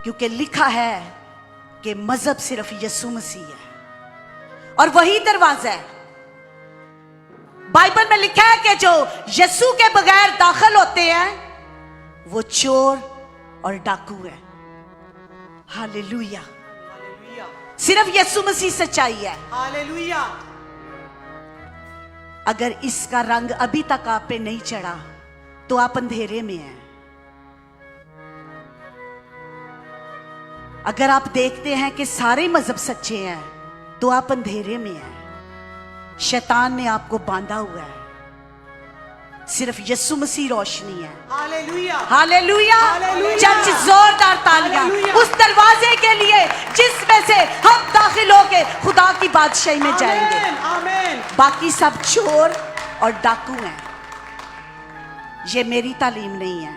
क्योंकि लिखा है कि मजहब सिर्फ यीशु मसीह है और वही दरवाजा है। बाइबल में लिखा है कि जो यीशु के बगैर दाखिल होते हैं वो चोर और डाकू है। हालेलुया। सिर्फ यीशु मसीह सच्चाई है। हालेलुया। अगर इसका रंग अभी तक आप पे नहीं चढ़ा तो आप अंधेरे में हैं। अगर आप देखते हैं कि सारे मजहब सच्चे हैं तो आप अंधेरे में हैं। शैतान ने आपको बांधा हुआ है। सिर्फ यीशु मसीह रोशनी है। हालेलुया। हालेलुया। हालेलुया। चर्च जोरदार तालियां हालेलुया। उस दरवाजे के लिए जिसमें से हम दाखिल होके खुदा की बादशाही में जाएंगे। आमीन। बाकी सब चोर और डाकू हैं। ये मेरी तालीम नहीं है,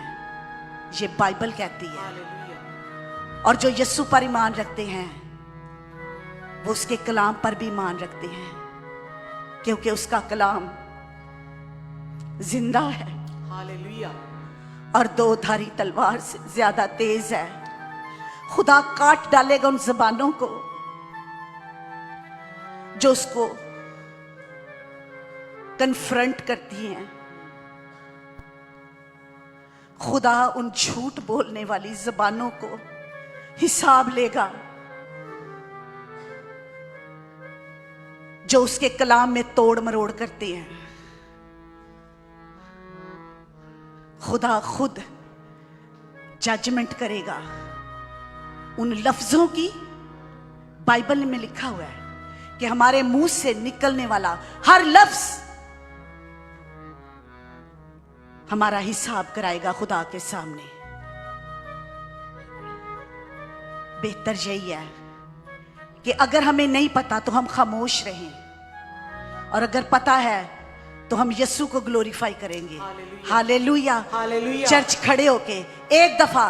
ये बाइबल कहती है। और जो यीशु पर ईमान रखते हैं वो उसके कलाम पर भी ईमान रखते हैं, क्योंकि उसका कलाम जिंदा है। हालेलुया। और दो धारी तलवार से ज्यादा तेज है। खुदा काट डालेगा उन जबानों को जो उसको कन्फ्रंट करती हैं। खुदा उन झूठ बोलने वाली जबानों को हिसाब लेगा जो उसके कलाम में तोड़ मरोड़ करते हैं। खुदा खुद जजमेंट करेगा उन लफ्जों की। बाइबल में लिखा हुआ है कि हमारे मुंह से निकलने वाला हर लफ्ज हमारा हिसाब कराएगा खुदा के सामने। बेहतर यही है कि अगर हमें नहीं पता तो हम खामोश रहें, और अगर पता है तो हम यीशु को ग्लोरीफाई करेंगे। हालेलुया। हालेलुया। चर्च खड़े होके एक दफा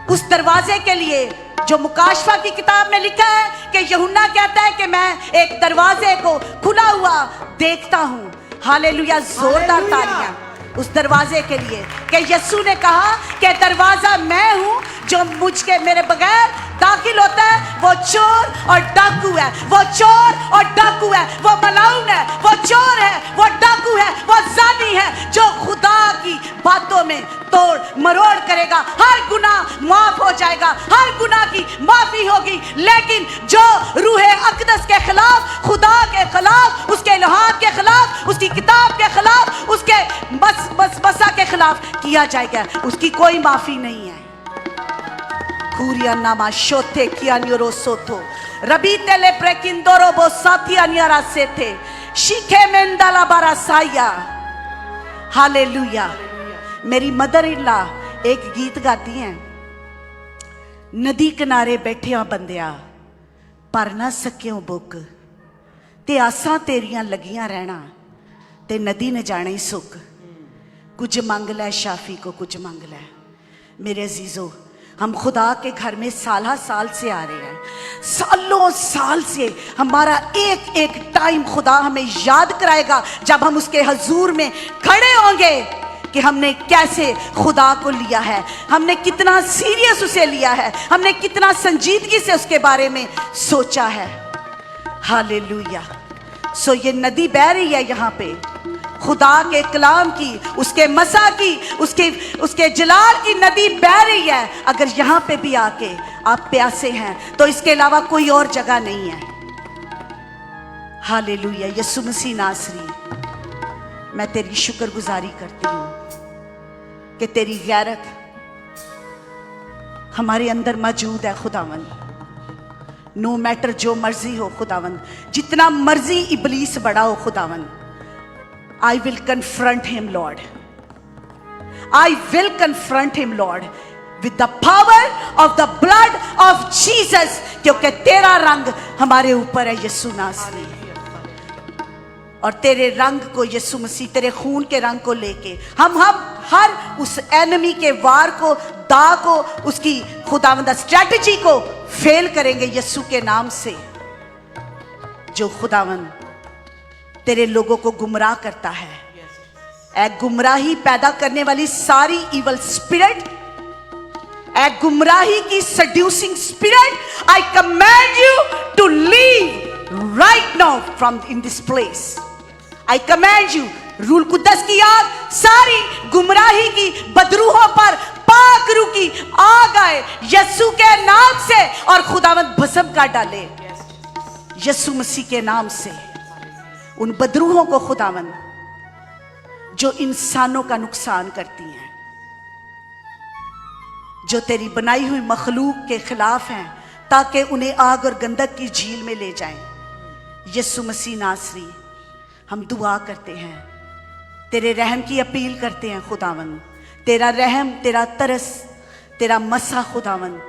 उस दरवाजे के लिए जो मुकाशफा की किताब में लिखा है कि यूहन्ना कहता है कि मैं एक दरवाजे को खुला हुआ देखता हूं। हालेलुया। जोरदार तालियां उस दरवाजे के लिए कि यीशु ने कहा कि दरवाजा मैं हूं, जो मुझके मेरे बगैर दाखिल होता है वो चोर और डाकू है। वो चोर और डाकू है, वो मलाउन है, वो चोर है, वो डाकू है, वो जानी है जो खुदा की बातों में तोड़ मरोड़ करेगा। हर गुनाह माफ हो जाएगा, हर गुनाह की माफी होगी, लेकिन जो रूहे अकदस के खिलाफ, खुदा के खिलाफ, उसके इल्हाम के खिलाफ, उसकी किताब के खिलाफ, उसके मसा के खिलाफ किया जाएगा, उसकी कोई माफी नहीं है। कुरिया नामा शोथे किया न्यूरो सोथो रबी तेले प्रेकिंदोरो बो साथिया न्यारा सेथे शिखे मेंदाला बारासाया। हालेलुया। मेरी मदर इन लॉ एक गीत गाती हैं, नदी किनारे बैठिया बंदिया पर ना सकियों बुक ते आसां तेरियां लगियां रहना ते नदी ने जाने ही सुख। कुछ मांग ले शाफी को कुछ मांग ले। मेरे अजीजों, हम खुदा के घर में साल साल से आ रहे हैं। सालों साल से हमारा एक एक टाइम खुदा हमें याद कराएगा जब हम उसके हजूर में खड़े होंगे कि हमने कैसे खुदा को लिया है, हमने कितना सीरियस उसे लिया है, हमने कितना संजीदगी से उसके बारे में सोचा है। हालेलुया। सो ये नदी बह रही है यहाँ पे खुदा के कलाम की, उसके मसा की, उसके जलाल की नदी बह रही है। अगर यहाँ पे भी आके आप प्यासे हैं तो इसके अलावा कोई और जगह नहीं है। हालेलुया। यीशु मसीह नासरी, मैं तेरी शुक्रगुजारी करती हूँ कि तेरी गैरत हमारे अंदर मौजूद है खुदावंद। नो मैटर जो मर्जी हो खुदावंद, जितना मर्जी इबलीस बड़ा हो खुदावंद, I will confront him, Lord. I will confront him, Lord, with the power of the blood of Jesus, क्योंकि तेरा रंग हमारे ऊपर है यीशु नासरी। और तेरे रंग को यीशु मसीह, तेरे खून के रंग को लेके हम हर उस एनिमी के वार को, दा को, उसकी खुदावंद स्ट्रेटजी को फेल करेंगे यीशु के नाम से, जो खुदावंद तेरे लोगों को गुमराह करता है। गुमराही पैदा करने वाली सारी इवल स्पिरिट, ए गुमराही की seducing spirit, I command you to leave right now from in this place. I command you, रूल कुद्दस की आग सारी गुमराही की बदरूहों पर पाक रूह की आग आए यीशु के नाम से, और खुदावंद भस्म कर डाले यीशु मसीह के नाम से उन बदरूहों को खुदावंद जो इंसानों का नुकसान करती हैं, जो तेरी बनाई हुई मखलूक के खिलाफ हैं, ताकि उन्हें आग और गंधक की झील में ले जाएं। यीशु मसीह नासरी, हम दुआ करते हैं, तेरे रहम की अपील करते हैं खुदावंद, तेरा रहम, तेरा तरस, तेरा मसा खुदावंद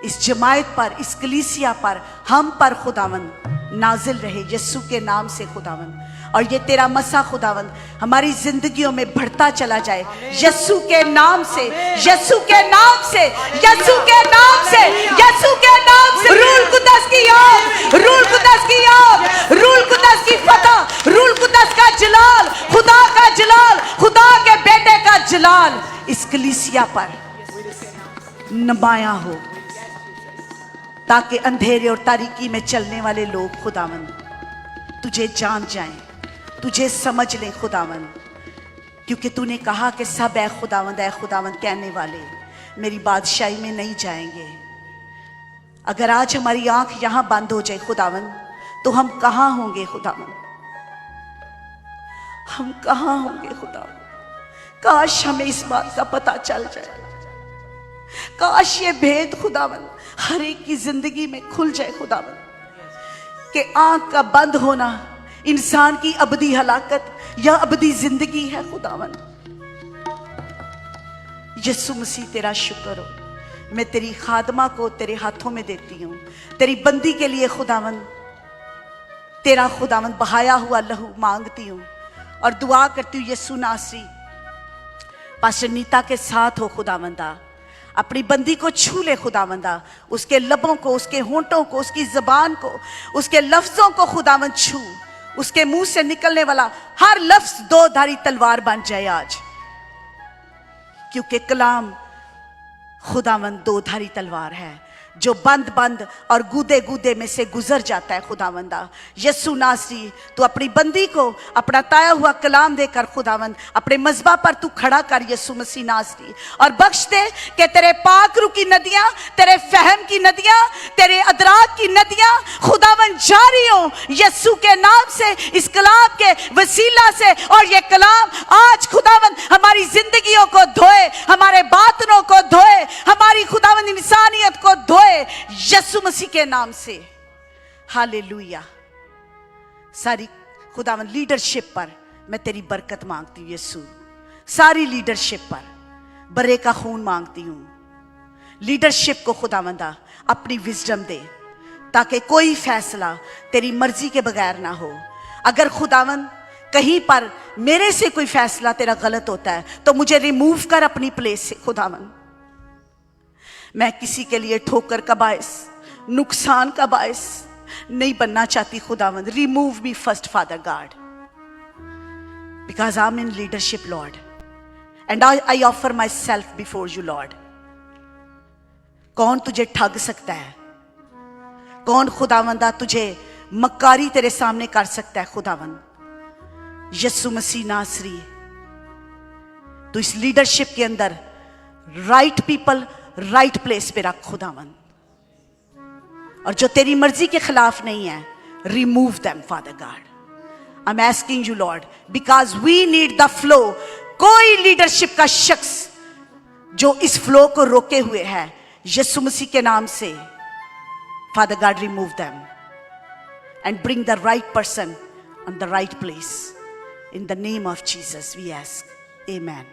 इस जमायत पर, इस कलीसिया पर, हम पर खुदावंद नाजिल रहे यीशु के नाम से खुदावंद। और ये तेरा मसा खुदावंद हमारी जिंदगियों में बढ़ता चला जाए यीशु के नाम से, यीशु के नाम से, यीशु के नाम से, यीशु के नाम से। रूल कुद्दस की आग, रूल कुद्दस की आग, रूल कुद्दस की फतह, रूल कुद्दस का जलाल, खुदा का जलाल, खुदा के बेटे का जलाल इस कलीसिया पर नुमाया हो, ताकि अंधेरे और तारीकी में चलने वाले लोग खुदावंद तुझे जान जाएं, तुझे समझ लें खुदावंद, क्योंकि तूने कहा कि सब ऐ खुदावंद कहने वाले मेरी बादशाही में नहीं जाएंगे। अगर आज हमारी आंख यहां बंद हो जाए खुदावंद, तो हम कहां होंगे खुदावंद, हम कहां होंगे खुदावंद। काश हमें इस बात का पता चल जाए, काश ये भेद खुदावंद हर एक की जिंदगी में खुल जाए खुदावंद, कि आंख का बंद होना इंसान की अबदी हलाकत या अबदी जिंदगी है खुदावंद। यीशु मसीह तेरा शुक्र हो, मैं तेरी खादमा को तेरे हाथों में देती हूं, तेरी बंदी के लिए खुदावंद तेरा खुदावंद बहाया हुआ लहू मांगती हूं और दुआ करती हूं यीशु नासरी पास्टर नीता के साथ हो खुदावंदा, अपनी बंदी को छू ले खुदावंदा, उसके लबों को, उसके होंठों को, उसकी जबान को, उसके लफ्जों को खुदावंद छू, उसके मुंह से निकलने वाला हर लफ्ज दो धारी तलवार बन जाए आज, क्योंकि कलाम खुदावंद दो धारी तलवार है जो बंद बंद और गूदे गूदे में से गुजर जाता है खुदावंदा। यीशु नासरी तू अपनी बंदी को अपना ताया हुआ कलाम देकर खुदावंद अपने मज़बा पर तू खड़ा कर यीशु मसीह नासरी, और बख्श दे कि तेरे पाक रूह की नदियां, तेरे फहम की नदियां, तेरे अदराक की नदियां खुदावंद जारी हो यीशु के नाम से, इस कलाम के वसीला से। और ये कलाम आज खुदावंद हमारी जिंदगियों को धोए, हमारे बातनों को धोए, हमारी खुदावंद इंसानियत को धोए यीशु मसीह के नाम से। हालेलुया। सारी खुदावंद लीडरशिप पर मैं तेरी बरकत मांगती हूँ यीशु, सारी लीडरशिप पर बरे का खून मांगती हूँ। लीडरशिप को खुदावंदा अपनी विजडम दे, ताकि कोई फैसला तेरी मर्जी के बगैर ना हो। अगर खुदावंद कहीं पर मेरे से कोई फैसला तेरा गलत होता है तो मुझे रिमूव कर अपनी प्लेस से खुदावंद। मैं किसी के लिए ठोकर का बायस, नुकसान का बायस नहीं बनना चाहती खुदावंद। Remove me first father God, because I am in leadership Lord, and I offer my self before you Lord. कौन तुझे ठग सकता है? कौन खुदावंदा तुझे मक्कारी तेरे सामने कर सकता है खुदावंद? यीशु मसीह नासरी, तो इस लीडरशिप के अंदर राइट पीपल राइट प्लेस पे रख खुदावंद, और जो तेरी मर्जी के खिलाफ नहीं है remove them father God. I am asking you Lord, because we need the flow. कोई लीडरशिप का शख्स जो इस फ्लो को रोके हुए है यीशु मसीह के नाम से, father God remove them and bring the right person on the right place. In the name of Jesus we ask, amen.